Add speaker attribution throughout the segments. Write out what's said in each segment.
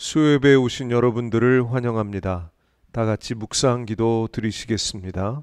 Speaker 1: 수요예배에 오신 여러분들을 환영합니다. 다 같이 묵상 기도 드리시겠습니다.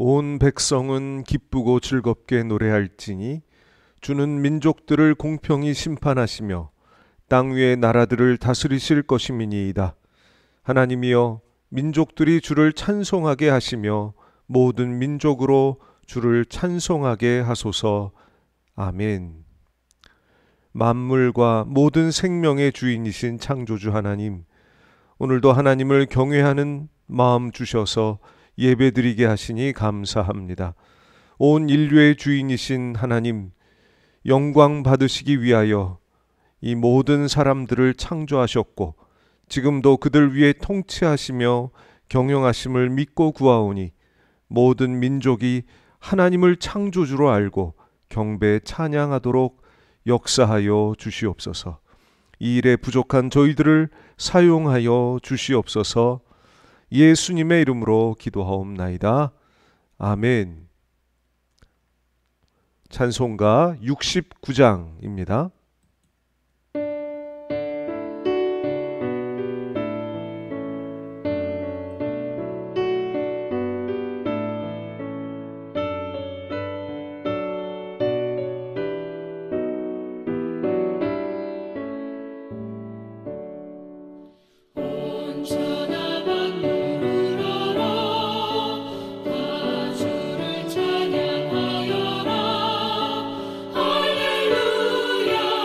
Speaker 1: 온 백성은 기쁘고 즐겁게 노래할지니 주는 민족들을 공평히 심판하시며 땅 위의 나라들을 다스리실 것임이니이다. 하나님이여, 민족들이 주를 찬송하게 하시며 모든 민족으로 주를 찬송하게 하소서. 아멘. 만물과 모든 생명의 주인이신 창조주 하나님, 오늘도 하나님을 경외하는 마음 주셔서 예배드리게 하시니 감사합니다. 온 인류의 주인이신 하나님, 영광 받으시기 위하여 이 모든 사람들을 창조하셨고 지금도 그들 위에 통치하시며 경영하심을 믿고 구하오니 모든 민족이 하나님을 창조주로 알고 경배 찬양하도록 역사하여 주시옵소서. 이 일에 부족한 저희들을 사용하여 주시옵소서. 예수님의 이름으로 기도하옵나이다. 아멘. 찬송가 69장입니다.
Speaker 2: 할렐루야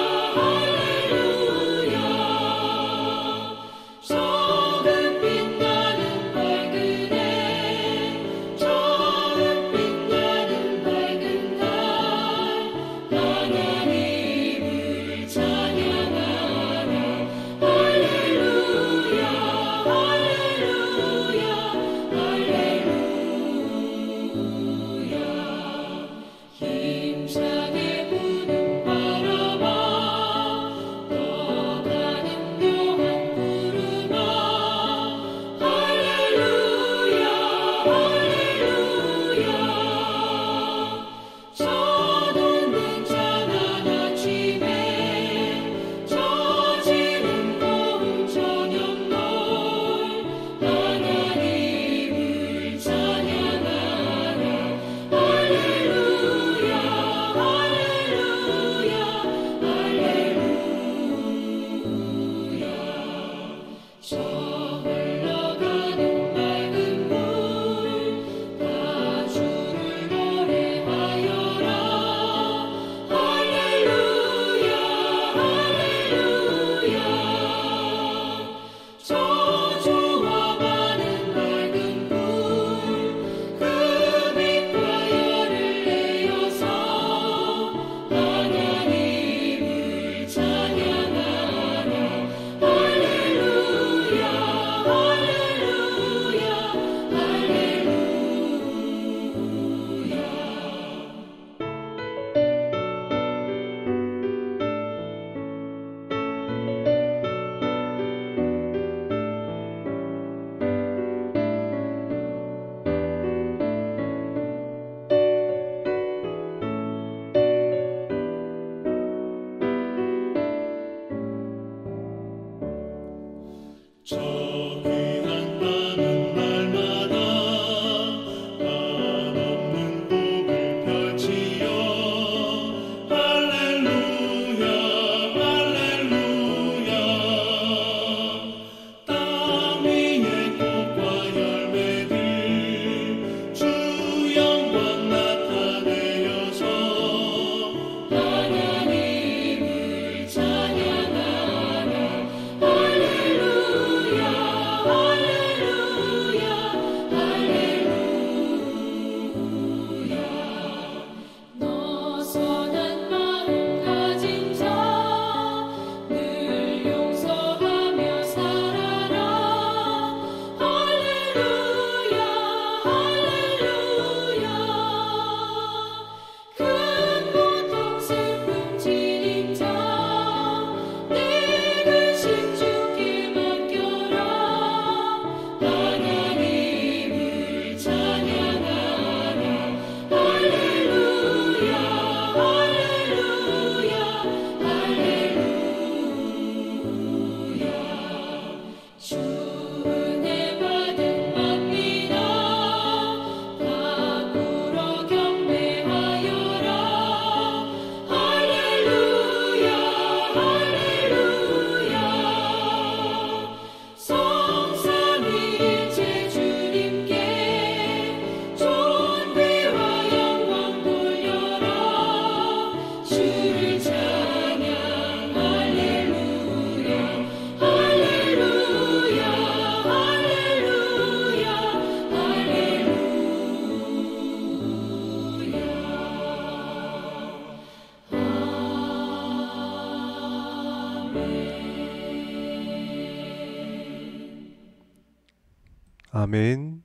Speaker 1: 아멘.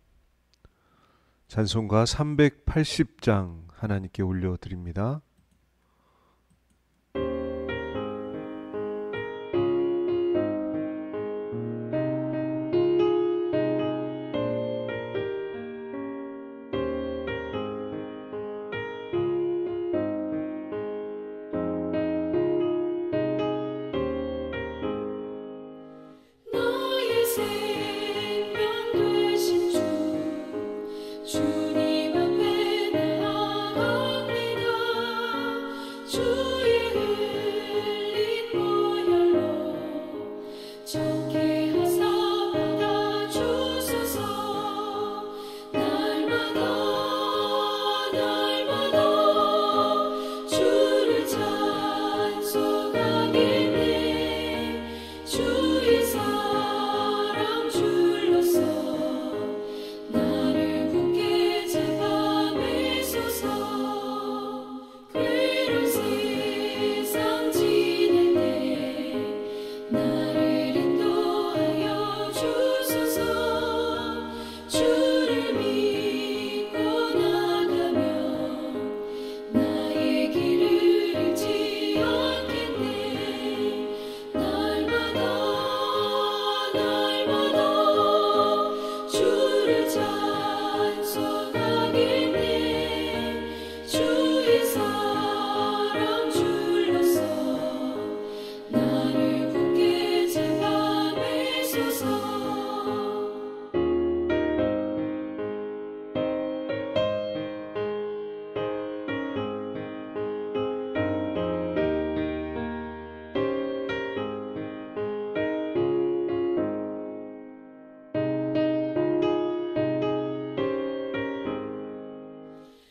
Speaker 1: 찬송가 380장 하나님께 올려드립니다.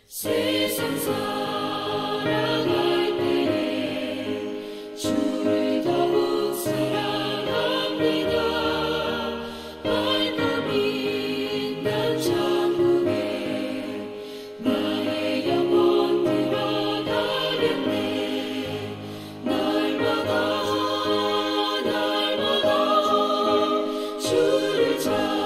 Speaker 2: 세상 살아갈 때에 주를 더욱 사랑합니다. 밝음이 난 천국에 나의 영혼 들어가겠네. 날마다 주를 찬송하겠네.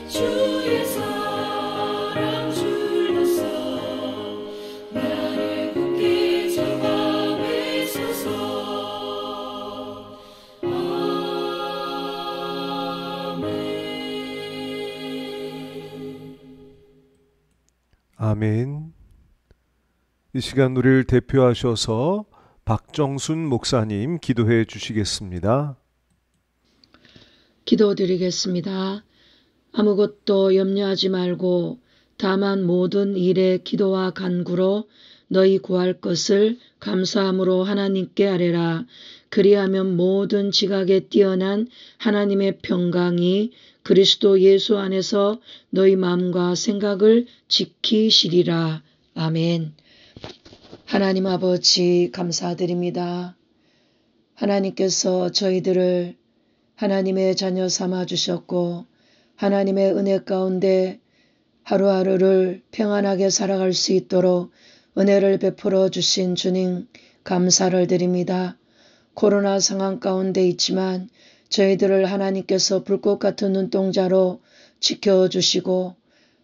Speaker 2: 주의 사랑 줄로서 나를 굳게 잡아 매소서.
Speaker 1: 아멘. 이 시간 우리를 대표하셔서 박정순 목사님 기도해 주시겠습니다.
Speaker 3: 기도드리겠습니다. 아무것도 염려하지 말고 다만 모든 일에 기도와 간구로 너희 구할 것을 감사함으로 하나님께 아뢰라. 그리하면 모든 지각에 뛰어난 하나님의 평강이 그리스도 예수 안에서 너희 마음과 생각을 지키시리라. 아멘. 하나님 아버지 감사드립니다. 하나님께서 저희들을 하나님의 자녀 삼아 주셨고 하나님의 은혜 가운데 하루하루를 평안하게 살아갈 수 있도록 은혜를 베풀어 주신 주님 감사를 드립니다. 코로나 상황 가운데 있지만 저희들을 하나님께서 불꽃 같은 눈동자로 지켜주시고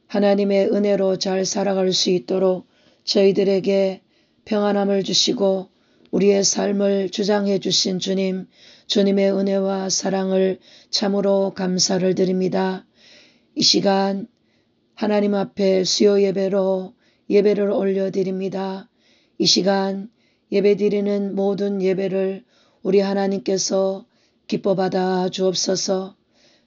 Speaker 3: 하나님의 은혜로 잘 살아갈 수 있도록 저희들에게 평안함을 주시고 우리의 삶을 주장해 주신 주님, 주님의 은혜와 사랑을 참으로 감사를 드립니다. 이 시간 하나님 앞에 수요 예배로 예배를 올려드립니다. 이 시간 예배드리는 모든 예배를 우리 하나님께서 기뻐 받아 주옵소서.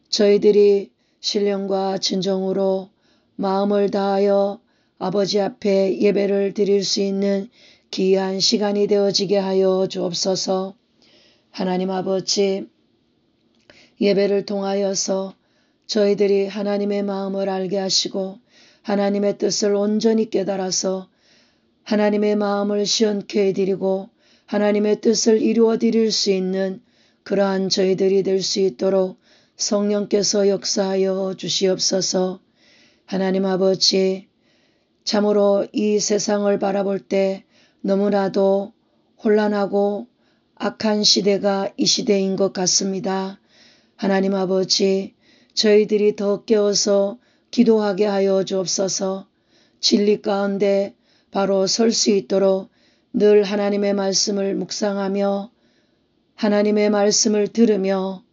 Speaker 3: 저희들이 신령과 진정으로 마음을 다하여 아버지 앞에 예배를 드릴 수 있는 귀한 시간이 되어지게 하여 주옵소서. 하나님 아버지, 예배를 통하여서 저희들이 하나님의 마음을 알게 하시고 하나님의 뜻을 온전히 깨달아서 하나님의 마음을 시원케 해드리고 하나님의 뜻을 이루어 드릴 수 있는 그러한 저희들이 될 수 있도록 성령께서 역사하여 주시옵소서. 하나님 아버지, 참으로 이 세상을 바라볼 때 너무나도 혼란하고 악한 시대가 이 시대인 것 같습니다. 하나님 아버지, 저희들이 더 깨어서 기도하게 하여 주옵소서. 진리 가운데 바로 설 수 있도록 늘 하나님의 말씀을 묵상하며 하나님의 말씀을 들으며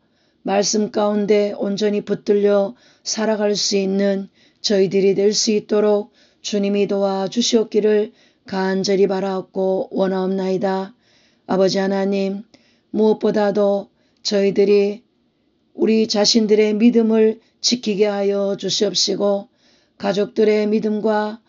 Speaker 3: 말씀 가운데 온전히 붙들려 살아갈 수 있는 저희들이 될 수 있도록 주님이 도와주시옵기를 간절히 바라옵고 원하옵나이다. 아버지 하나님, 무엇보다도 저희들이 우리 자신들의 믿음을 지키게 하여 주시옵시고 가족들의 믿음과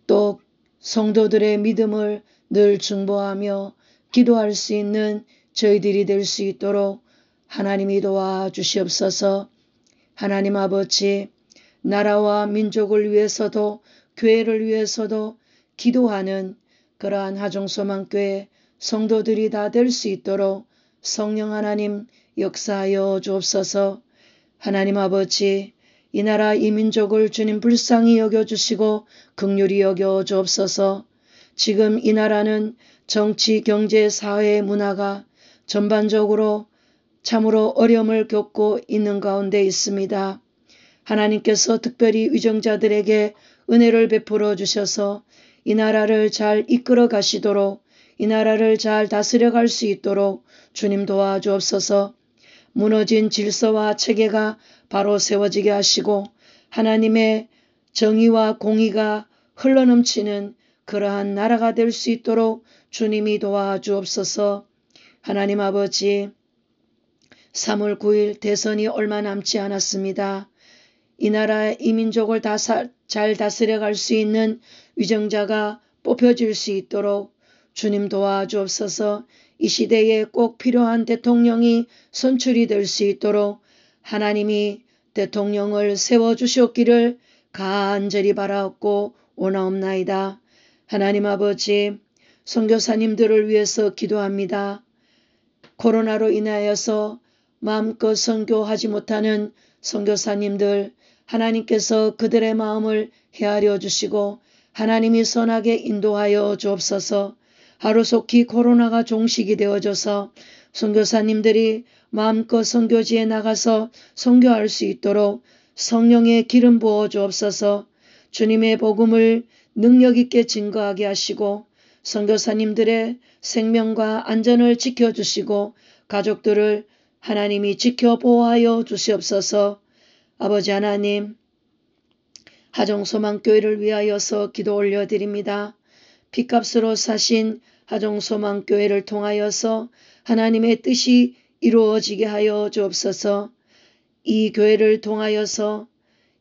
Speaker 3: 또 성도들의 믿음을 늘 중보하며 기도할 수 있는 저희들이 될 수 있도록 하나님이 도와주시옵소서. 하나님 아버지, 나라와 민족을 위해서도 교회를 위해서도 기도하는 그러한 하정소망교회 성도들이 다 될 수 있도록 성령 하나님 역사하여 주옵소서. 하나님 아버지, 이 나라 이 민족을 주님 불쌍히 여겨주시고 긍휼히 여겨 주옵소서. 지금 이 나라는 정치, 경제, 사회, 문화가 전반적으로 참으로 어려움을 겪고 있는 가운데 있습니다. 하나님께서 특별히 위정자들에게 은혜를 베풀어 주셔서 이 나라를 잘 이끌어 가시도록 이 나라를 잘 다스려 갈 수 있도록 주님 도와주옵소서. 무너진 질서와 체계가 바로 세워지게 하시고 하나님의 정의와 공의가 흘러넘치는 그러한 나라가 될 수 있도록 주님이 도와주옵소서. 하나님 아버지, 3월 9일 대선이 얼마 남지 않았습니다. 이 나라 이 민족을 잘 다스려 갈 수 있는 위정자가 뽑혀질 수 있도록 주님 도와주옵소서. 이 시대에 꼭 필요한 대통령이 선출이 될 수 있도록 하나님이 대통령을 세워주시옵기를 간절히 바라옵고 원하옵나이다. 하나님 아버지, 선교사님들을 위해서 기도합니다. 코로나로 인하여서 마음껏 선교하지 못하는 선교사님들, 하나님께서 그들의 마음을 헤아려 주시고 하나님이 선하게 인도하여 주옵소서. 하루속히 코로나가 종식이 되어져서 선교사님들이 마음껏 선교지에 나가서 선교할 수 있도록 성령의 기름 부어 주옵소서. 주님의 복음을 능력 있게 증거하게 하시고 선교사님들의 생명과 안전을 지켜주시고 가족들을 하나님이 지켜 보호하여 주시옵소서. 아버지 하나님, 하정소망교회를 위하여서 기도 올려드립니다. 피값으로 사신 하정소망교회를 통하여서 하나님의 뜻이 이루어지게 하여 주옵소서. 이 교회를 통하여서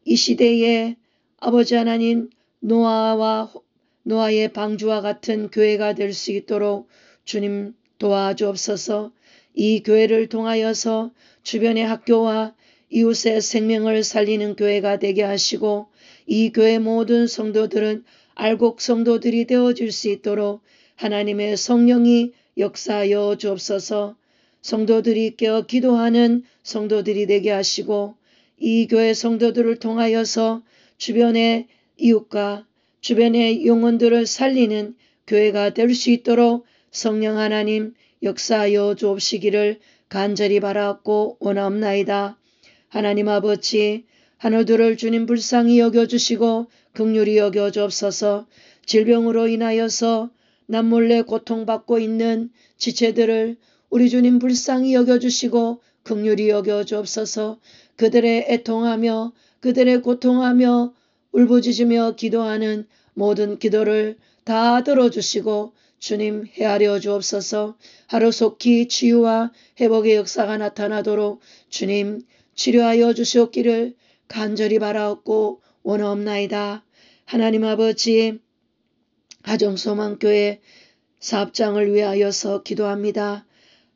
Speaker 3: 이 시대에 아버지 하나님 노아의 방주와 같은 교회가 될 수 있도록 주님 도와주옵소서. 이 교회를 통하여서 주변의 학교와 이웃의 생명을 살리는 교회가 되게 하시고 이 교회 모든 성도들은 알곡 성도들이 되어질 수 있도록 하나님의 성령이 역사하여 주옵소서. 성도들이 깨어 기도하는 성도들이 되게 하시고 이 교회 성도들을 통하여서 주변의 이웃과 주변의 영혼들을 살리는 교회가 될 수 있도록 성령 하나님 역사하여 주옵시기를 간절히 바라옵고 원하옵나이다. 하나님 아버지, 하늘들을 주님 불쌍히 여겨주시고 긍휼히 여겨 주옵소서. 질병으로 인하여서 남몰래 고통받고 있는 지체들을 우리 주님 불쌍히 여겨주시고 긍휼히 여겨 주옵소서. 그들의 애통하며 그들의 고통하며 울부짖으며 기도하는 모든 기도를 다 들어주시고 주님 헤아려 주옵소서. 하루속히 치유와 회복의 역사가 나타나도록 주님 치료하여 주시옵기를 간절히 바라옵고 원하옵나이다. 하나님 아버지, 하정소망교회 사업장을 위하여서 기도합니다.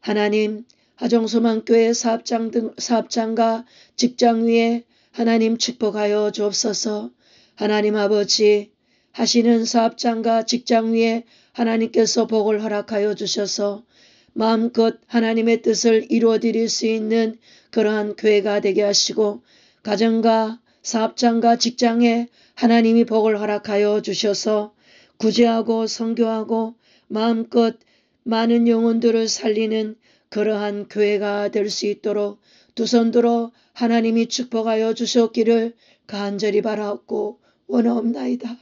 Speaker 3: 하나님, 하정소망교회 사업장과 직장 위에 하나님 축복하여 주옵소서. 하나님 아버지, 하시는 사업장과 직장 위에 하나님께서 복을 허락하여 주셔서 마음껏 하나님의 뜻을 이루어드릴 수 있는 그러한 교회가 되게 하시고 가정과 사업장과 직장에 하나님이 복을 허락하여 주셔서 구제하고 선교하고 마음껏 많은 영혼들을 살리는 그러한 교회가 될 수 있도록 두 손 들어 하나님이 축복하여 주셨기를 간절히 바라옵고 원하옵나이다.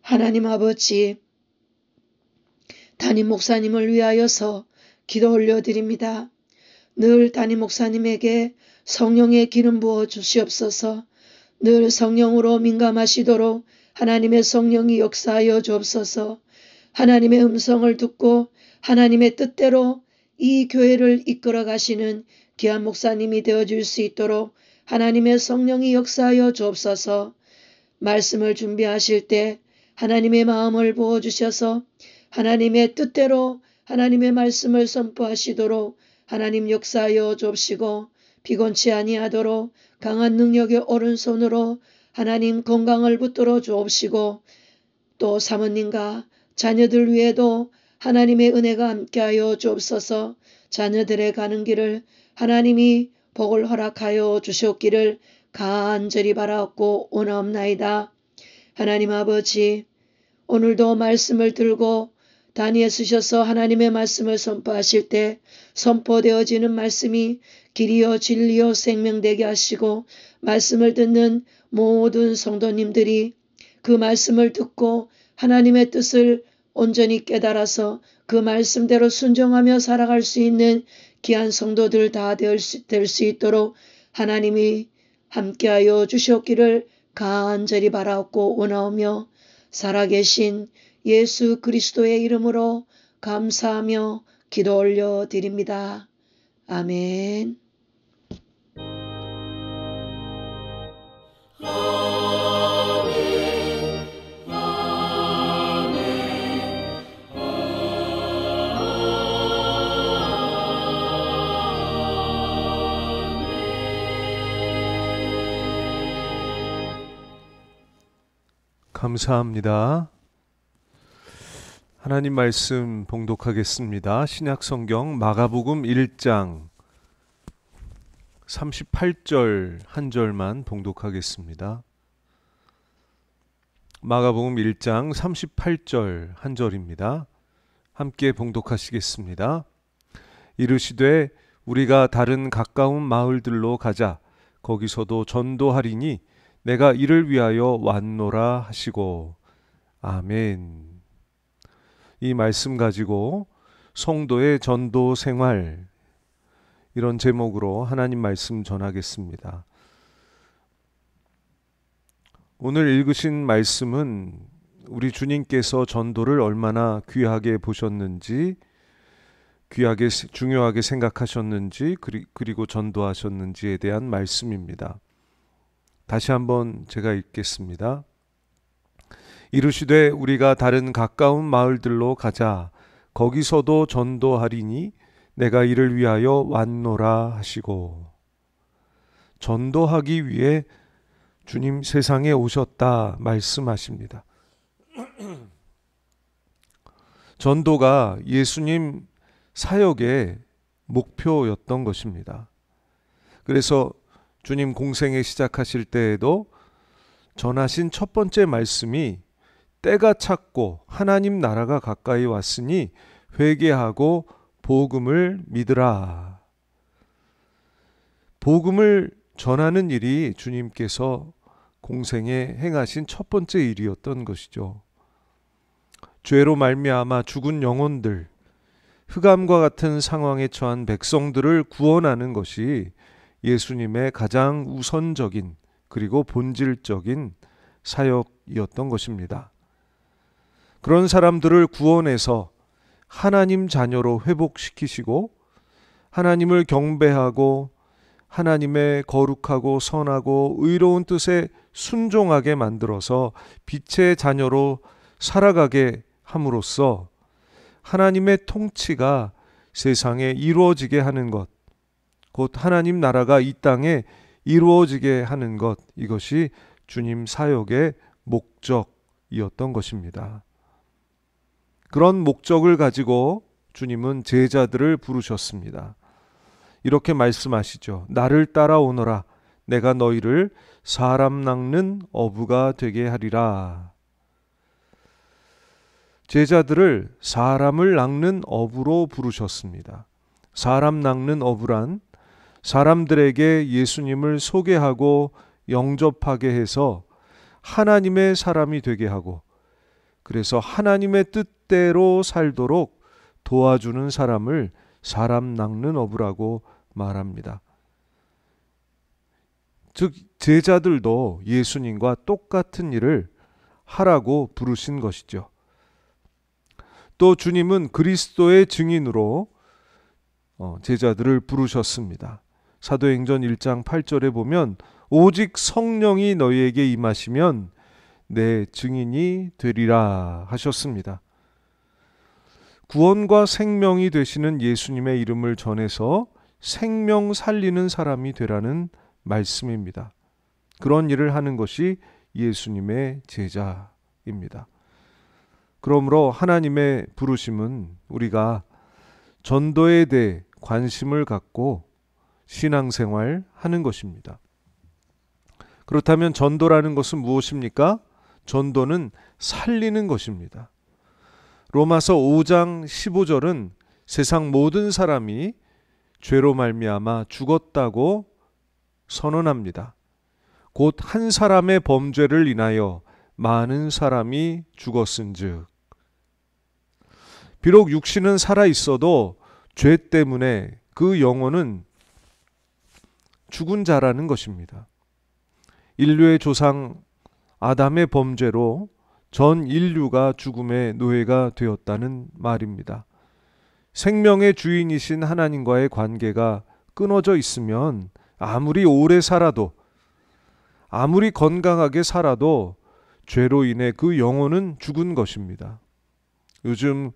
Speaker 3: 하나님 아버지, 담임 목사님을 위하여서 기도 올려드립니다. 늘 담임 목사님에게 성령의 기름 부어 주시옵소서. 늘 성령으로 민감하시도록 하나님의 성령이 역사하여 주옵소서. 하나님의 음성을 듣고 하나님의 뜻대로 이 교회를 이끌어 가시는 귀한 목사님이 되어줄 수 있도록 하나님의 성령이 역사하여 주옵소서. 말씀을 준비하실 때 하나님의 마음을 부어주셔서 하나님의 뜻대로 하나님의 말씀을 선포하시도록 하나님 역사하여 주옵시고, 피곤치 아니하도록 강한 능력의 오른손으로 하나님 건강을 붙들어 주옵시고, 또 사모님과 자녀들 위에도 하나님의 은혜가 함께하여 주옵소서. 자녀들의 가는 길을 하나님이 복을 허락하여 주셨기를 간절히 바라옵고 원하옵나이다. 하나님 아버지, 오늘도 말씀을 들고 단위에 쓰셔서 하나님의 말씀을 선포하실 때 선포되어지는 말씀이 길이요 진리요 생명되게 하시고, 말씀을 듣는 모든 성도님들이 그 말씀을 듣고 하나님의 뜻을 온전히 깨달아서 그 말씀대로 순종하며 살아갈 수 있는 귀한 성도들 다 될 수 있도록 하나님이 함께하여 주셨기를 간절히 바라옵고 원하오며, 살아계신 예수 그리스도의 이름으로 감사하며 기도 올려드립니다. 아멘.
Speaker 1: 감사합니다. 하나님 말씀 봉독하겠습니다. 신약성경 마가복음 1장 38절 한 절만 봉독하겠습니다. 마가복음 1장 38절 한 절입니다. 함께 봉독하시겠습니다. 이르시되 우리가 다른 가까운 마을들로 가자. 거기서도 전도하리니 내가 이를 위하여 왔노라 하시고. 아멘. 이 말씀 가지고 성도의 전도 생활, 이런 제목으로 하나님 말씀 전하겠습니다. 오늘 읽으신 말씀은 우리 주님께서 전도를 얼마나 귀하게 보셨는지, 귀하게 중요하게 생각하셨는지, 그리고 전도하셨는지에 대한 말씀입니다. 다시 한번 제가 읽겠습니다. 이르시되 우리가 다른 가까운 마을들로 가자. 거기서도 전도하리니 내가 이를 위하여 왔노라 하시고. 전도하기 위해 주님 세상에 오셨다 말씀하십니다. 전도가 예수님 사역의 목표였던 것입니다. 그래서 주님 공생애 시작하실 때에도 전하신 첫 번째 말씀이 때가 찼고 하나님 나라가 가까이 왔으니 회개하고 복음을 믿으라. 복음을 전하는 일이 주님께서 공생에 행하신 첫 번째 일이었던 것이죠. 죄로 말미암아 죽은 영혼들, 흑암과 같은 상황에 처한 백성들을 구원하는 것이 예수님의 가장 우선적인 그리고 본질적인 사역이었던 것입니다. 그런 사람들을 구원해서 하나님 자녀로 회복시키시고 하나님을 경배하고 하나님의 거룩하고 선하고 의로운 뜻에 순종하게 만들어서 빛의 자녀로 살아가게 함으로써 하나님의 통치가 세상에 이루어지게 하는 것, 곧 하나님 나라가 이 땅에 이루어지게 하는 것, 이것이 주님 사역의 목적이었던 것입니다. 그런 목적을 가지고 주님은 제자들을 부르셨습니다. 이렇게 말씀하시죠. 나를 따라오너라. 내가 너희를 사람 낚는 어부가 되게 하리라. 제자들을 사람을 낚는 어부로 부르셨습니다. 사람 낚는 어부란 사람들에게 예수님을 소개하고 영접하게 해서 하나님의 사람이 되게 하고, 그래서 하나님의 뜻대로 살도록 도와주는 사람을 사람 낚는 어부라고 말합니다. 즉 제자들도 예수님과 똑같은 일을 하라고 부르신 것이죠. 또 주님은 그리스도의 증인으로 제자들을 부르셨습니다. 사도행전 1장 8절에 보면 오직 성령이 너희에게 임하시면 내 증인이 되리라 하셨습니다. 구원과 생명이 되시는 예수님의 이름을 전해서 생명 살리는 사람이 되라는 말씀입니다. 그런 일을 하는 것이 예수님의 제자입니다. 그러므로 하나님의 부르심은 우리가 전도에 대해 관심을 갖고 신앙생활 하는 것입니다. 그렇다면 전도라는 것은 무엇입니까? 전도는 살리는 것입니다. 로마서 5장 15절은 세상 모든 사람이 죄로 말미암아 죽었다고 선언합니다. 곧 한 사람의 범죄를 인하여 많은 사람이 죽었은즉. 비록 육신은 살아 있어도 죄 때문에 그 영혼은 죽은 자라는 것입니다. 인류의 조상 아담의 범죄로 전 인류가 죽음의 노예가 되었다는 말입니다. 생명의 주인이신 하나님과의 관계가 끊어져 있으면 아무리 오래 살아도, 아무리 건강하게 살아도 죄로 인해 그 영혼은 죽은 것입니다. 요즘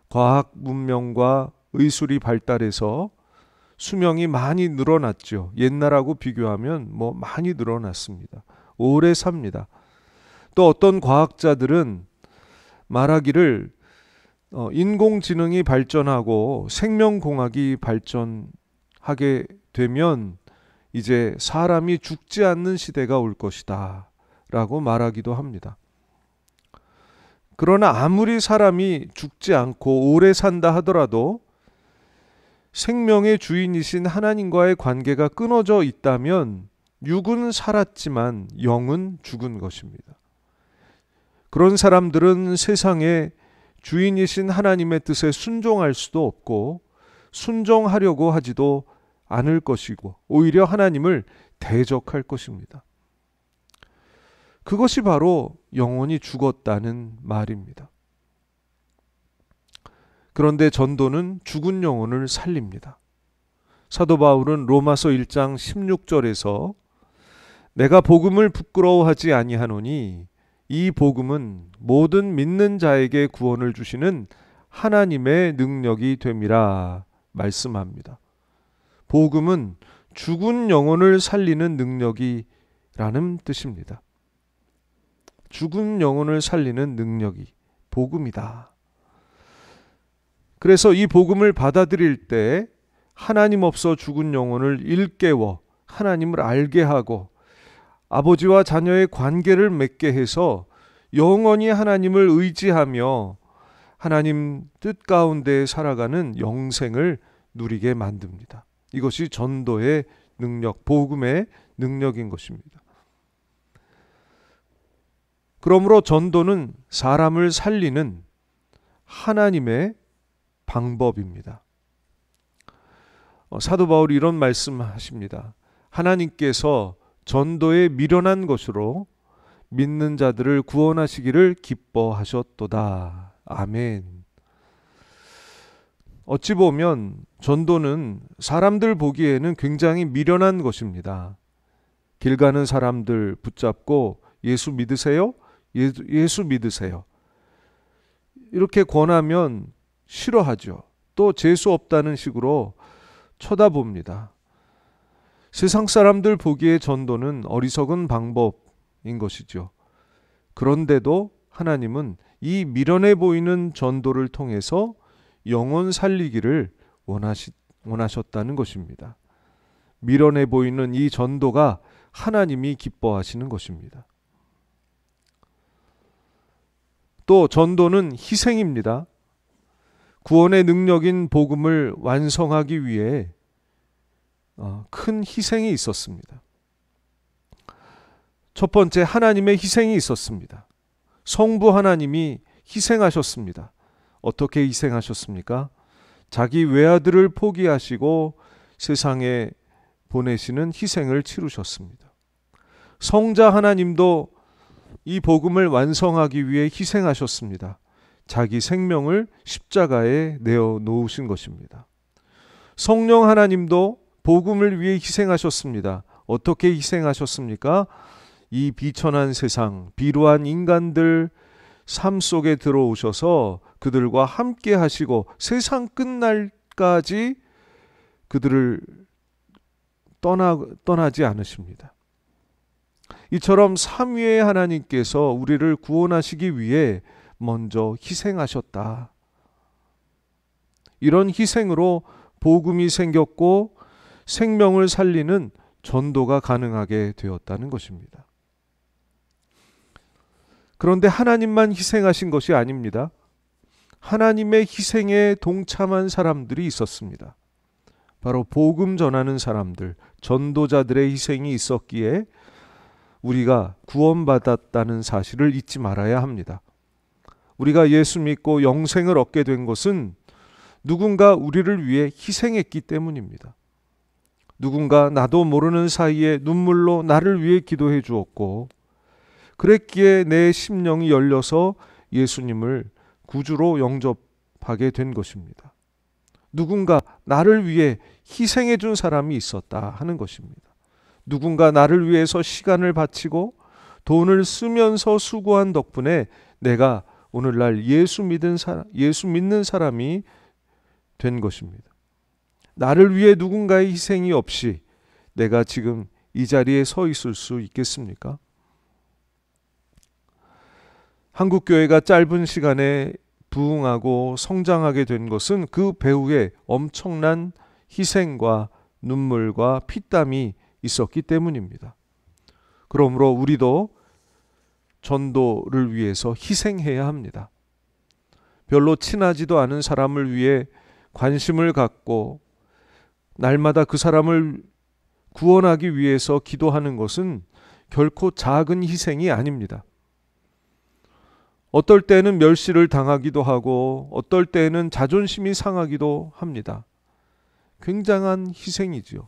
Speaker 1: 과학 문명과 의술이 발달해서 수명이 많이 늘어났죠. 옛날하고 비교하면 많이 늘어났습니다. 오래 삽니다. 또 어떤 과학자들은 말하기를 인공지능이 발전하고 생명공학이 발전하게 되면 이제 사람이 죽지 않는 시대가 올 것이다 라고 말하기도 합니다. 그러나 아무리 사람이 죽지 않고 오래 산다 하더라도 생명의 주인이신 하나님과의 관계가 끊어져 있다면 육은 살았지만 영은 죽은 것입니다. 그런 사람들은 세상의 주인이신 하나님의 뜻에 순종할 수도 없고 순종하려고 하지도 않을 것이고 오히려 하나님을 대적할 것입니다. 그것이 바로 영혼이 죽었다는 말입니다. 그런데 전도는 죽은 영혼을 살립니다. 사도 바울은 로마서 1장 16절에서 내가 복음을 부끄러워하지 아니하노니 이 복음은 모든 믿는 자에게 구원을 주시는 하나님의 능력이 됨이라 말씀합니다. 복음은 죽은 영혼을 살리는 능력이라는 뜻입니다. 죽은 영혼을 살리는 능력이 복음이다. 그래서 이 복음을 받아들일 때 하나님 없어 죽은 영혼을 일깨워 하나님을 알게 하고 아버지와 자녀의 관계를 맺게 해서 영원히 하나님을 의지하며 하나님 뜻 가운데 살아가는 영생을 누리게 만듭니다. 이것이 전도의 능력, 복음의 능력인 것입니다. 그러므로 전도는 사람을 살리는 하나님의 방법입니다. 사도 바울이 이런 말씀하십니다. 하나님께서 전도에 미련한 것으로 믿는 자들을 구원하시기를 기뻐하셨도다. 아멘. 어찌 보면 전도는 사람들 보기에는 굉장히 미련한 것입니다. 길 가는 사람들 붙잡고 예수 믿으세요? 예수 믿으세요. 이렇게 권하면 싫어하죠. 또 재수 없다는 식으로 쳐다봅니다. 세상 사람들 보기에 전도는 어리석은 방법인 것이죠. 그런데도 하나님은 이 미련해 보이는 전도를 통해서 영혼 살리기를 원하셨다는 것입니다. 미련해 보이는 이 전도가 하나님이 기뻐하시는 것입니다. 또 전도는 희생입니다. 구원의 능력인 복음을 완성하기 위해 큰 희생이 있었습니다. 첫 번째, 하나님의 희생이 있었습니다. 성부 하나님이 희생하셨습니다. 어떻게 희생하셨습니까? 자기 외아들을 포기하시고 세상에 보내시는 희생을 치르셨습니다. 성자 하나님도 이 복음을 완성하기 위해 희생하셨습니다. 자기 생명을 십자가에 내어 놓으신 것입니다. 성령 하나님도 복음을 위해 희생하셨습니다. 어떻게 희생하셨습니까? 이 비천한 세상, 비루한 인간들 삶 속에 들어오셔서 그들과 함께 하시고 세상 끝날까지 그들을 떠나지 않으십니다. 이처럼 삼위의 하나님께서 우리를 구원하시기 위해 먼저 희생하셨다. 이런 희생으로 복음이 생겼고 생명을 살리는 전도가 가능하게 되었다는 것입니다. 그런데 하나님만 희생하신 것이 아닙니다. 하나님의 희생에 동참한 사람들이 있었습니다. 바로 복음 전하는 사람들, 전도자들의 희생이 있었기에 우리가 구원받았다는 사실을 잊지 말아야 합니다. 우리가 예수 믿고 영생을 얻게 된 것은 누군가 우리를 위해 희생했기 때문입니다. 누군가 나도 모르는 사이에 눈물로 나를 위해 기도해 주었고, 그랬기에 내 심령이 열려서 예수님을 구주로 영접하게 된 것입니다. 누군가 나를 위해 희생해 준 사람이 있었다 하는 것입니다. 누군가 나를 위해서 시간을 바치고 돈을 쓰면서 수고한 덕분에 내가 오늘날 예수 믿는 사람이 된 것입니다. 나를 위해 누군가의 희생이 없이 내가 지금 이 자리에 서 있을 수 있겠습니까? 한국교회가 짧은 시간에 부흥하고 성장하게 된 것은 그 배후에 엄청난 희생과 눈물과 피땀이 있었기 때문입니다. 그러므로 우리도 전도를 위해서 희생해야 합니다. 별로 친하지도 않은 사람을 위해 관심을 갖고 날마다 그 사람을 구원하기 위해서 기도하는 것은 결코 작은 희생이 아닙니다. 어떨 때는 멸시를 당하기도 하고 어떨 때는 자존심이 상하기도 합니다. 굉장한 희생이지요.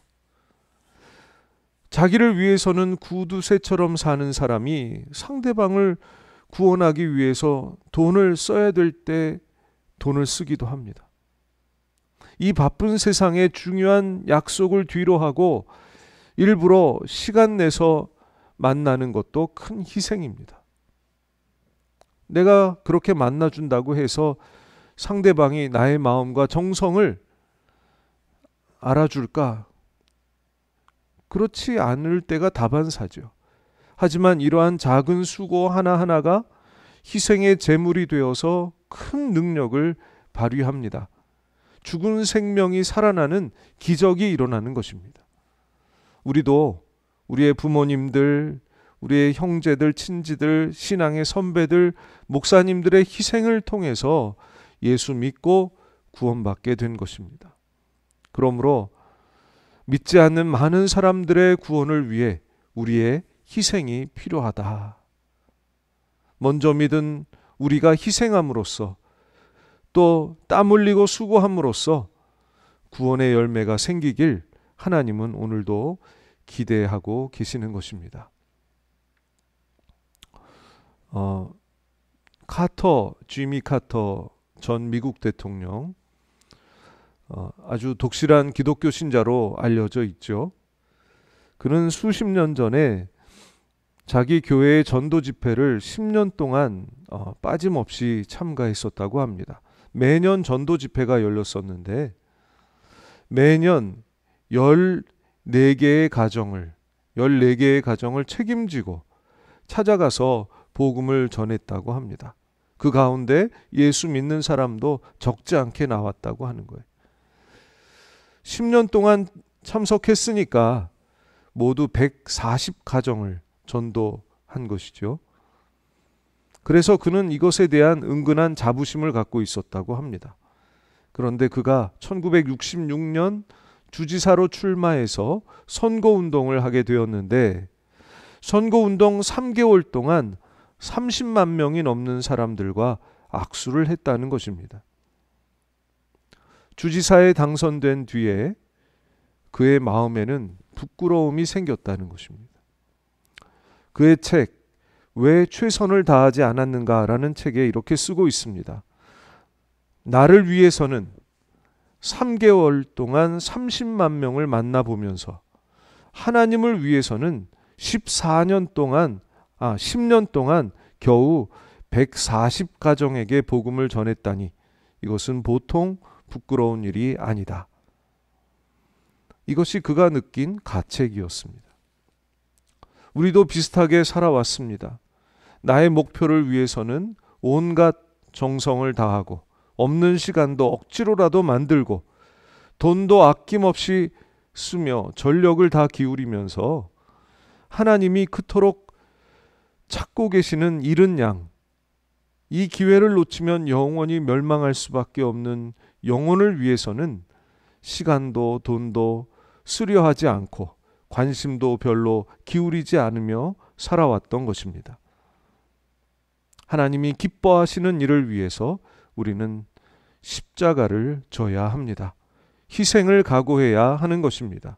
Speaker 1: 자기를 위해서는 구두쇠처럼 사는 사람이 상대방을 구원하기 위해서 돈을 써야 될 때 돈을 쓰기도 합니다. 이 바쁜 세상에 중요한 약속을 뒤로 하고 일부러 시간 내서 만나는 것도 큰 희생입니다. 내가 그렇게 만나준다고 해서 상대방이 나의 마음과 정성을 알아줄까? 그렇지 않을 때가 다반사죠. 하지만 이러한 작은 수고 하나하나가 희생의 제물이 되어서 큰 능력을 발휘합니다. 죽은 생명이 살아나는 기적이 일어나는 것입니다. 우리도 우리의 부모님들, 우리의 형제들, 친지들, 신앙의 선배들, 목사님들의 희생을 통해서 예수 믿고 구원받게 된 것입니다. 그러므로 믿지 않는 많은 사람들의 구원을 위해 우리의 희생이 필요하다. 먼저 믿은 우리가 희생함으로써 또 땀 흘리고 수고함으로써 구원의 열매가 생기길 하나님은 오늘도 기대하고 계시는 것입니다. 지미 카터 전 미국 대통령, 아주 독실한 기독교 신자로 알려져 있죠. 그는 수십 년 전에 자기 교회의 전도 집회를 10년 동안 빠짐없이 참가했었다고 합니다. 매년 전도 집회가 열렸었는데 매년 14개의 가정을 책임지고 찾아가서 복음을 전했다고 합니다. 그 가운데 예수 믿는 사람도 적지 않게 나왔다고 하는 거예요. 10년 동안 참석했으니까 모두 140가정을 전도한 것이죠. 그래서 그는 이것에 대한 은근한 자부심을 갖고 있었다고 합니다. 그런데 그가 1966년 주지사로 출마해서 선거운동을 하게 되었는데 선거운동 3개월 동안 30만 명이 넘는 사람들과 악수를 했다는 것입니다. 주지사에 당선된 뒤에 그의 마음에는 부끄러움이 생겼다는 것입니다. 그의 책 왜 최선을 다하지 않았는가라는 책에 이렇게 쓰고 있습니다. 나를 위해서는 3개월 동안 30만 명을 만나보면서 하나님을 위해서는 10년 동안 겨우 140가정에게 복음을 전했다니 이것은 보통 부끄러운 일이 아니다. 이것이 그가 느낀 가책이었습니다. 우리도 비슷하게 살아왔습니다. 나의 목표를 위해서는 온갖 정성을 다하고 없는 시간도 억지로라도 만들고 돈도 아낌없이 쓰며 전력을 다 기울이면서 하나님이 그토록 찾고 계시는 이른 양, 이 기회를 놓치면 영원히 멸망할 수밖에 없는 영혼을 위해서는 시간도 돈도 수려하지 않고 관심도 별로 기울이지 않으며 살아왔던 것입니다. 하나님이 기뻐하시는 일을 위해서 우리는 십자가를 져야 합니다. 희생을 각오해야 하는 것입니다.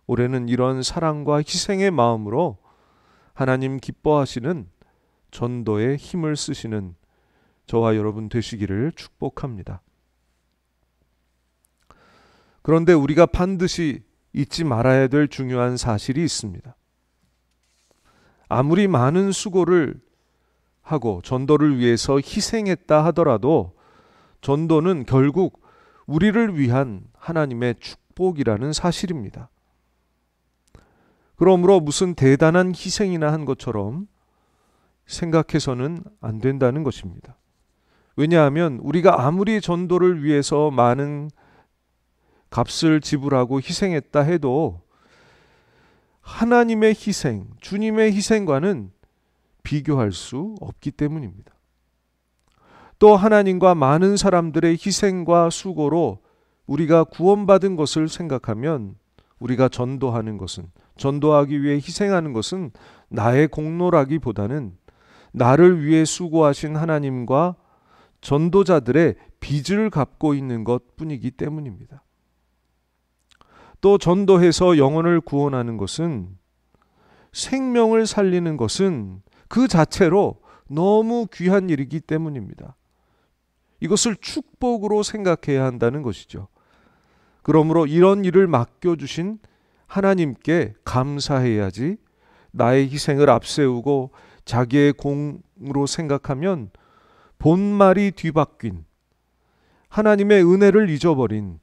Speaker 1: 올해는 이런 사랑과 희생의 마음으로 하나님 기뻐하시는 전도에 힘을 쓰시는 저와 여러분 되시기를 축복합니다. 그런데 우리가 반드시 잊지 말아야 될 중요한 사실이 있습니다. 아무리 많은 수고를 하고 전도를 위해서 희생했다 하더라도 전도는 결국 우리를 위한 하나님의 축복이라는 사실입니다. 그러므로 무슨 대단한 희생이나 한 것처럼 생각해서는 안 된다는 것입니다. 왜냐하면 우리가 아무리 전도를 위해서 많은 값을 지불하고 희생했다 해도 하나님의 희생, 주님의 희생과는 비교할 수 없기 때문입니다. 또 하나님과 많은 사람들의 희생과 수고로 우리가 구원받은 것을 생각하면 우리가 전도하기 위해 희생하는 것은 나의 공로라기보다는 나를 위해 수고하신 하나님과 전도자들의 빚을 갚고 있는 것 뿐이기 때문입니다. 또 전도해서 영혼을 구원하는 것은, 생명을 살리는 것은 그 자체로 너무 귀한 일이기 때문입니다. 이것을 축복으로 생각해야 한다는 것이죠. 그러므로 이런 일을 맡겨주신 하나님께 감사해야지 나의 희생을 앞세우고 자기의 공으로 생각하면 본말이 뒤바뀐, 하나님의 은혜를 잊어버린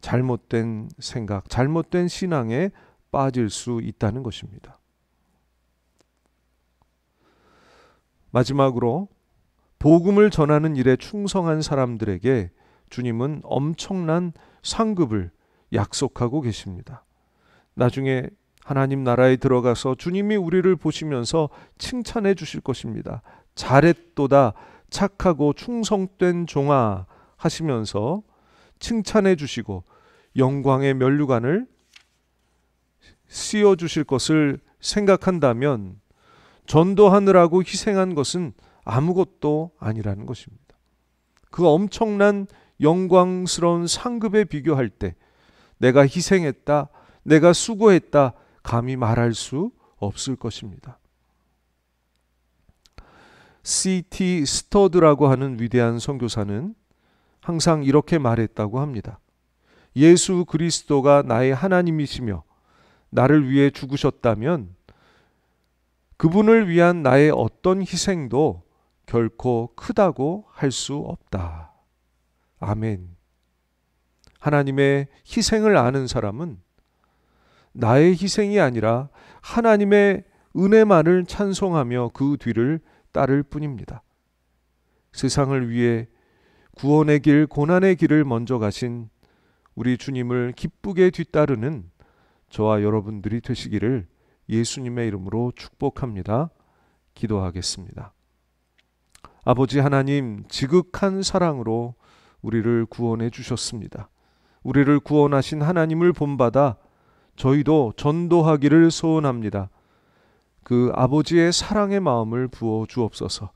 Speaker 1: 잘못된 생각, 잘못된 신앙에 빠질 수 있다는 것입니다. 마지막으로 복음을 전하는 일에 충성한 사람들에게 주님은 엄청난 상급을 약속하고 계십니다. 나중에 하나님 나라에 들어가서 주님이 우리를 보시면서 칭찬해 주실 것입니다. 잘했도다 착하고 충성된 종아 하시면서 칭찬해 주시고 영광의 면류관을 씌워 주실 것을 생각한다면 전도하느라고 희생한 것은 아무것도 아니라는 것입니다. 그 엄청난 영광스러운 상급에 비교할 때 내가 희생했다, 내가 수고했다 감히 말할 수 없을 것입니다. C.T. 스터드라고 하는 위대한 선교사는 항상 이렇게 말했다고 합니다. 예수 그리스도가 나의 하나님이시며 나를 위해 죽으셨다면 그분을 위한 나의 어떤 희생도 결코 크다고 할 수 없다. 아멘. 하나님의 희생을 아는 사람은 나의 희생이 아니라 하나님의 은혜만을 찬송하며 그 뒤를 따를 뿐입니다. 세상을 위해 구원의 길, 고난의 길을 먼저 가신 우리 주님을 기쁘게 뒤따르는 저와 여러분들이 되시기를 예수님의 이름으로 축복합니다. 기도하겠습니다. 아버지 하나님, 지극한 사랑으로 우리를 구원해 주셨습니다. 우리를 구원하신 하나님을 본받아 저희도 전도하기를 소원합니다. 그 아버지의 사랑의 마음을 부어 주옵소서.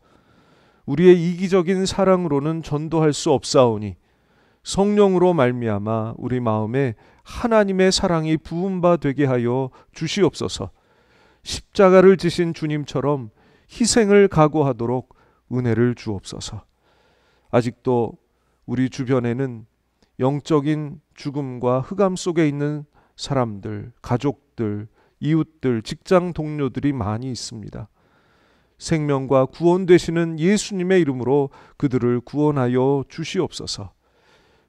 Speaker 1: 우리의 이기적인 사랑으로는 전도할 수 없사오니 성령으로 말미암아 우리 마음에 하나님의 사랑이 부은 바 되게 하여 주시옵소서. 십자가를 지신 주님처럼 희생을 각오하도록 은혜를 주옵소서. 아직도 우리 주변에는 영적인 죽음과 흑암 속에 있는 사람들, 가족들, 이웃들, 직장 동료들이 많이 있습니다. 생명과 구원 되시는 예수님의 이름으로 그들을 구원하여 주시옵소서.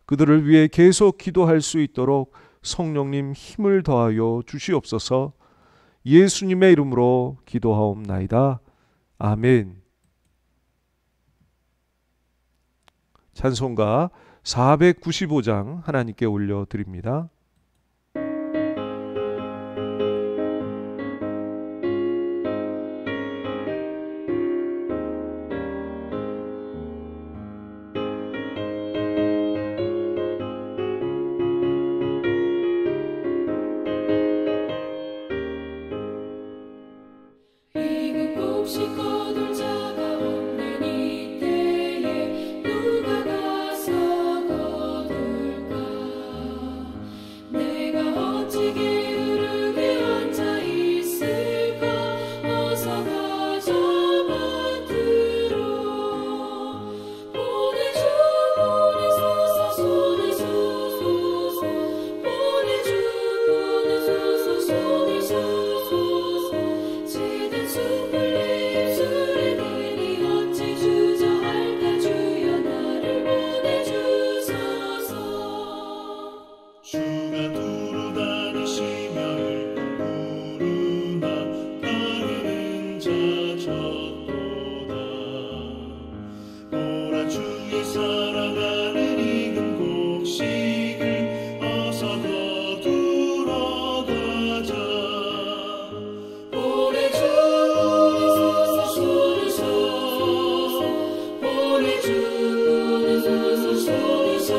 Speaker 1: 그들을 위해 계속 기도할 수 있도록 성령님 힘을 더하여 주시옵소서. 예수님의 이름으로 기도하옵나이다. 아멘. 찬송가 495장 하나님께 올려드립니다.
Speaker 2: 이그 혹시 거둘 자가 없는 이때에 누가 가서 거둘까? 내가 어찌 게으르게 앉아 있을까? 어서 가져만 들어. 보내주 보내소서 보내주소서 보내주 보내소서 보내주소서. 지든 숲을 내 입술에 대니 어찌 주저할까? 주여 나를 보내주소서.
Speaker 4: 주가 두루 다니시며 율동 부르나 따르는 자 적도다. 보라 주의 사랑하는 익은 곡식을 어서 거두러 가자.
Speaker 2: 보내주 보내소서 보내주 보내소서.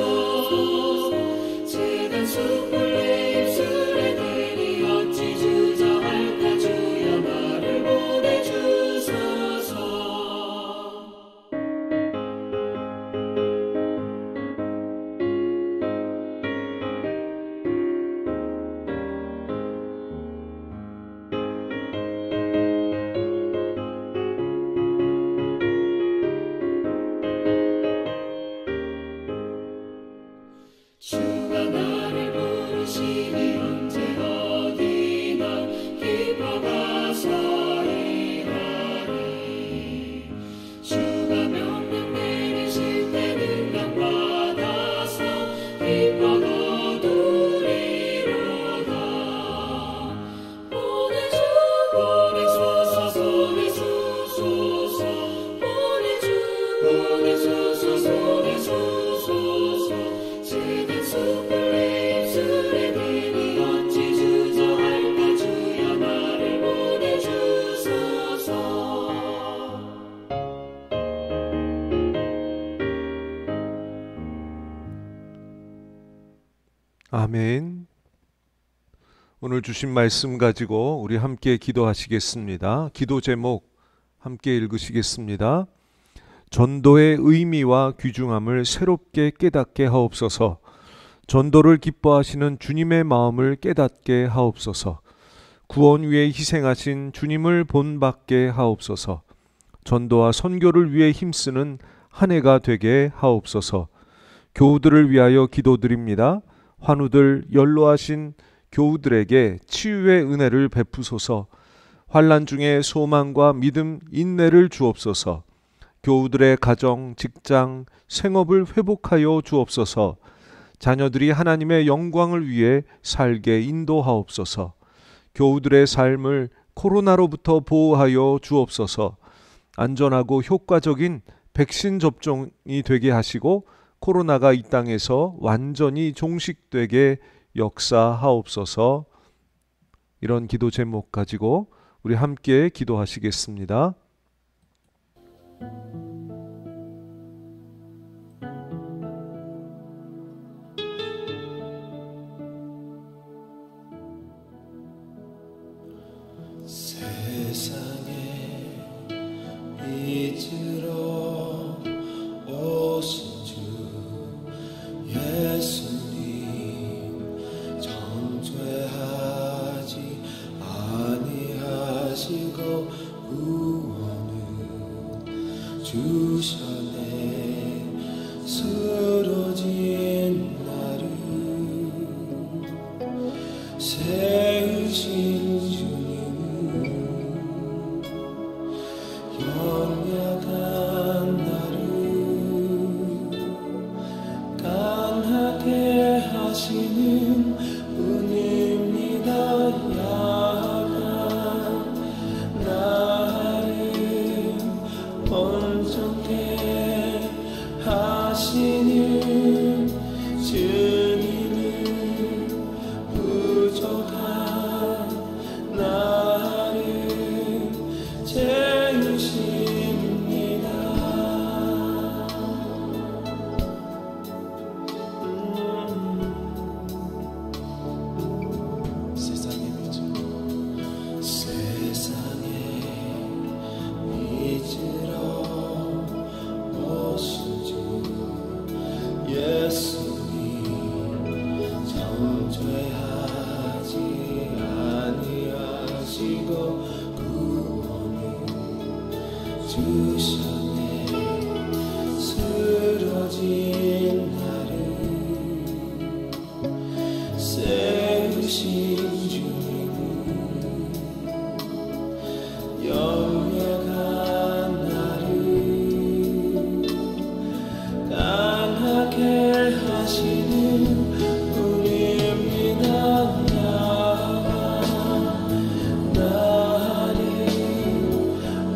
Speaker 2: 지든 숲을 내 입술에 대니 어찌 주저할까? 주여 나를 보내주소서. 주가 나를 부르시니 언제 어디나 기뻐가서 일하리. 주가 명령 내리실 때 능력 받아서 기뻐 거두리로다. 보내주 보내소서 보내주소서 보내주 보내소서 보내주소서. 지든 숲을 내 입술에 대니 어찌 주저할까? 주여 나를 보내주소서.
Speaker 1: 아멘. 오늘 주신 말씀 가지고 우리 함께 기도하시겠습니다. 기도 제목 함께 읽으시겠습니다. 전도의 의미와 귀중함을 새롭게 깨닫게 하옵소서. 전도를 기뻐하시는 주님의 마음을 깨닫게 하옵소서. 구원 위에 희생하신 주님을 본받게 하옵소서. 전도와 선교를 위해 힘쓰는 한 해가 되게 하옵소서. 교우들을 위하여 기도드립니다. 환우들 연로하신 교우들에게 치유의 은혜를 베푸소서. 환난 중에 소망과 믿음, 인내를 주옵소서. 교우들의 가정, 직장, 생업을 회복하여 주옵소서. 자녀들이 하나님의 영광을 위해 살게 인도하옵소서. 교우들의 삶을 코로나로부터 보호하여 주옵소서. 안전하고 효과적인 백신 접종이 되게 하시고 코로나가 이 땅에서 완전히 종식되게 역사하옵소서. 이런 기도 제목 가지고 우리 함께 기도하시겠습니다.
Speaker 5: 잊으러 오신 주 예수님 정죄하지 아니하시고 구원을 주셨네. 쓰러진 나를 세우신 주님은 연약한 나를 강하게 하시는 은혜입니다. 약한 나를 온전케 하시는 주님은 부족한 나를 채우십니다. 세상의 빛을 세상에 잊으러 오신 주 예수님 정죄하지 아니하시고 구원을 주셨네. 쓰러진 나를 세우신 주님은 연약한 나를 강하게 하시는 우리입니다. 나를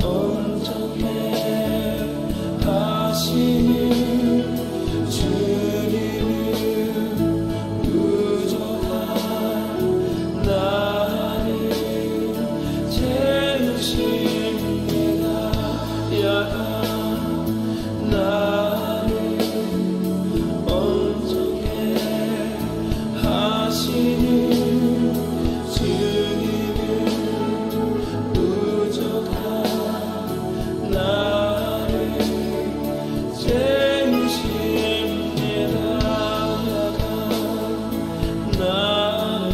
Speaker 5: 온전케 하시는 주님은 부족한 나를 채우십니다. 약한 나를 온전케 하시는 주님은 부족한 나를 채우십니다. 약한 나를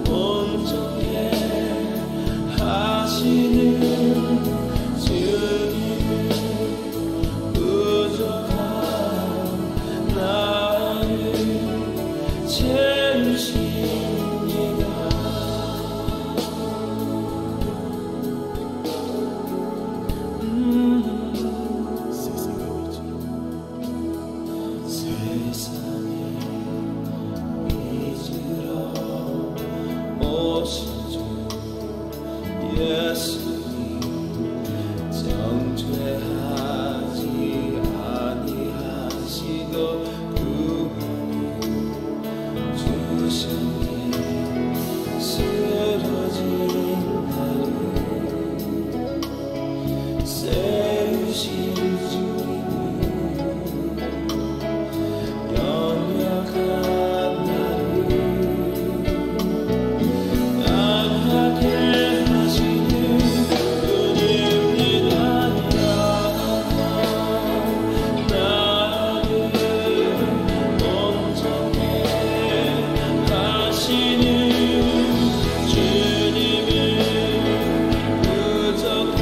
Speaker 5: 온전케 하시는 주님은 부족한 나를 채우십니다. 세상에 잊으러 오신 주 예수님 정죄하지 아니하시고 구원을 주셨네. 쓰러진 나를 세우신 주님은 연약한 나를 강하게 하시는 은혜입니다. 나를 온전케 하시는 주님은 부족한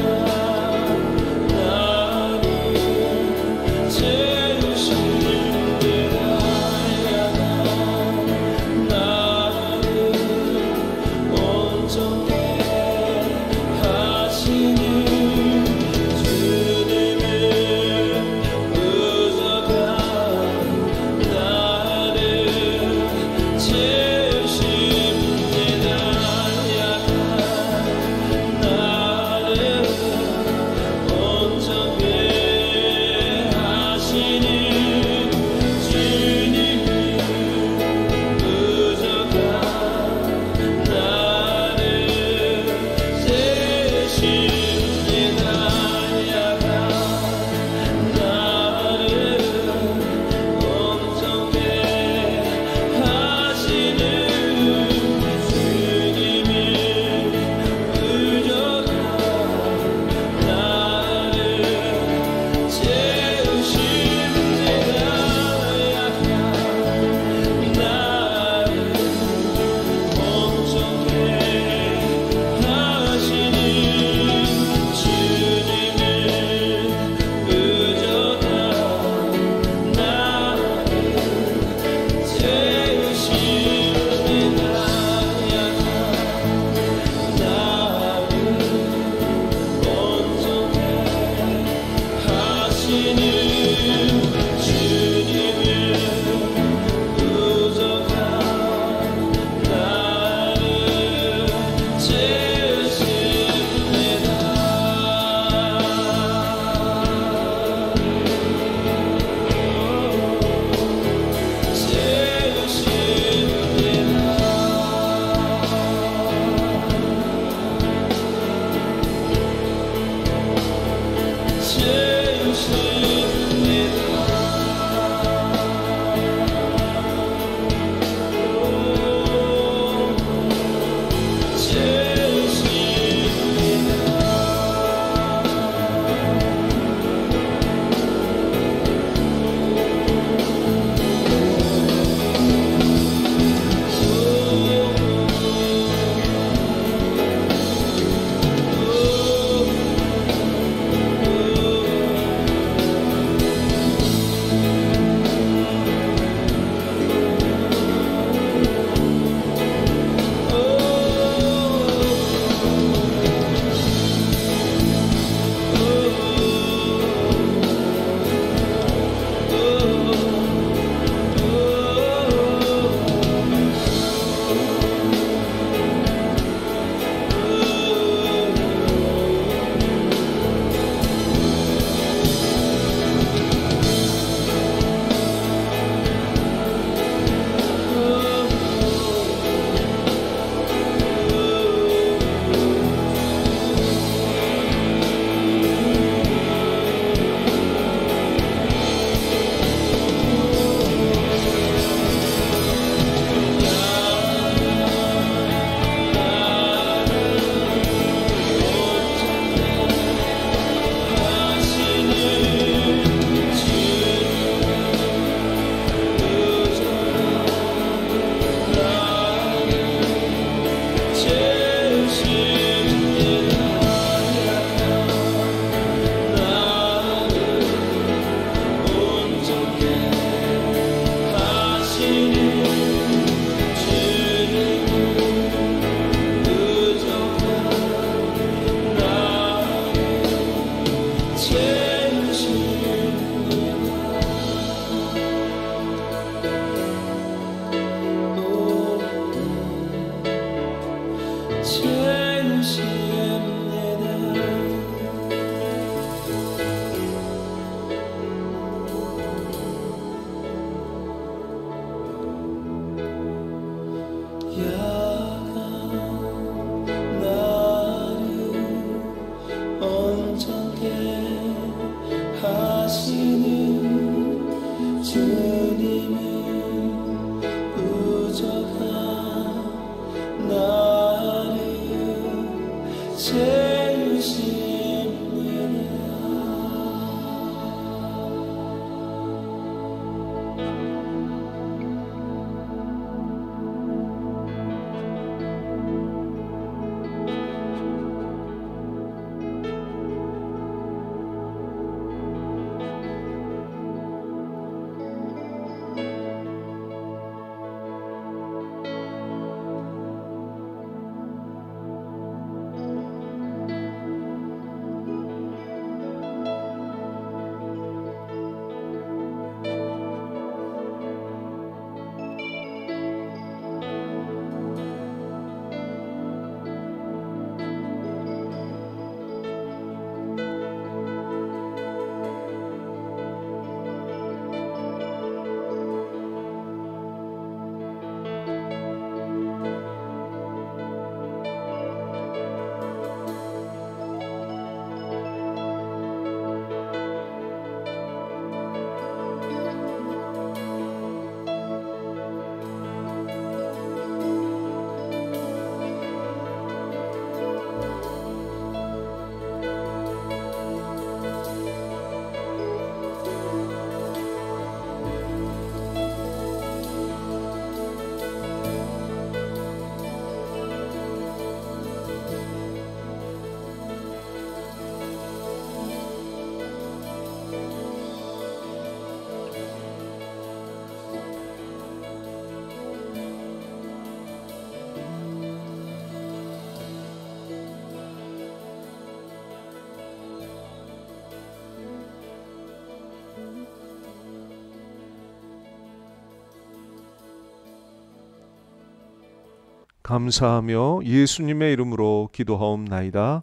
Speaker 1: 감사하며 예수님의 이름으로 기도하옵나이다.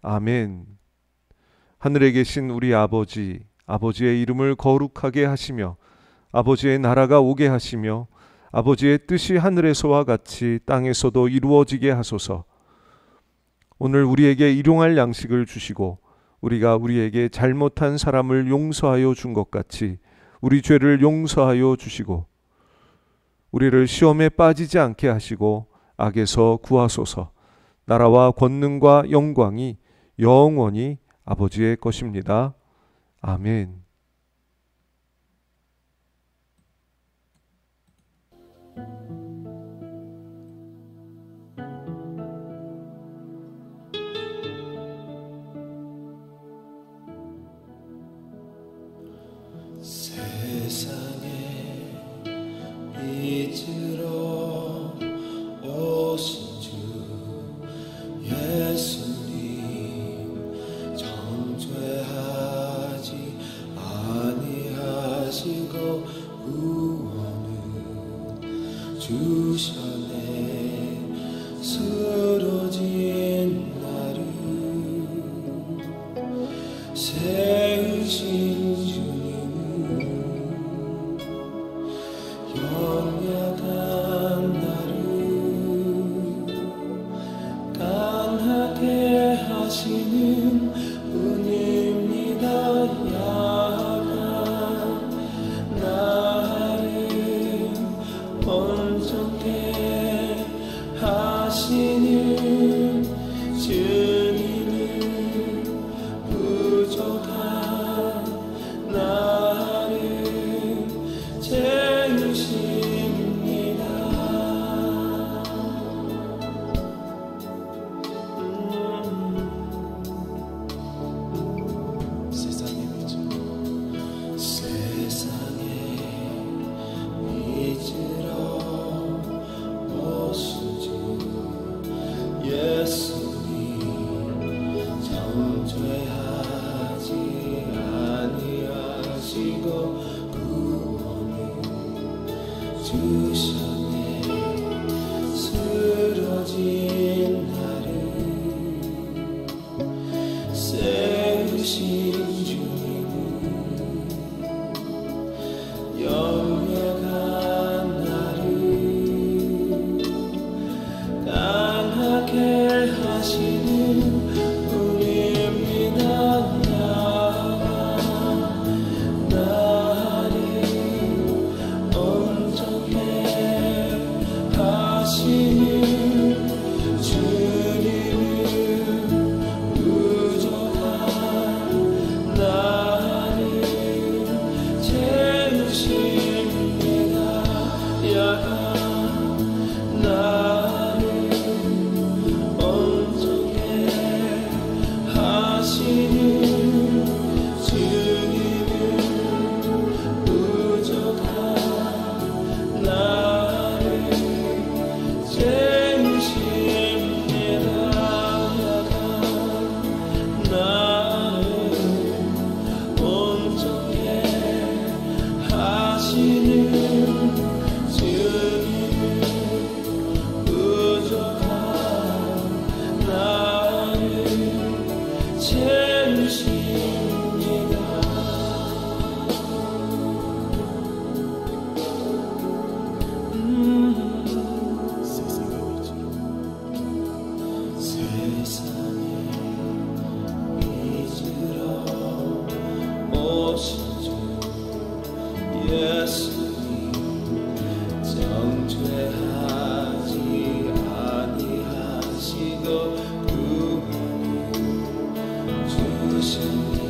Speaker 1: 아멘. 하늘에 계신 우리 아버지, 아버지의 이름을 거룩하게 하시며 아버지의 나라가 오게 하시며 아버지의 뜻이 하늘에서와 같이 땅에서도 이루어지게 하소서. 오늘 우리에게 일용할 양식을 주시고 우리가 우리에게 잘못한 사람을 용서하여 준 것 같이 우리 죄를 용서하여 주시고 우리를 시험에 빠지지 않게 하시고 악에서 구하소서. 나라와 권능과 영광이 영원히 아버지의 것입니다. 아멘.
Speaker 5: 세상에 빛으로 오신 주 예수님 정죄하지 아니하시고 구원을 주셨네. 쓰러진 나를 세우신 연약한 나를 강하게 하시는 분입니다. 약한 나를 온전케 하시는 주님은 부족한 나를 주셨네. 쓰러진 나를 세우신 주님은 연약한 나를 강하게 하시는 분입니다. 예수님 정죄하지 아니하시고 구원을 주셨네.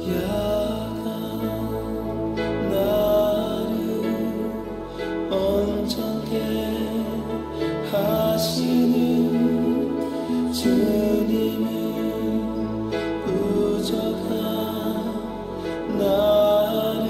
Speaker 5: 야간 나를 온전케 하시는 주님은 부족한 나를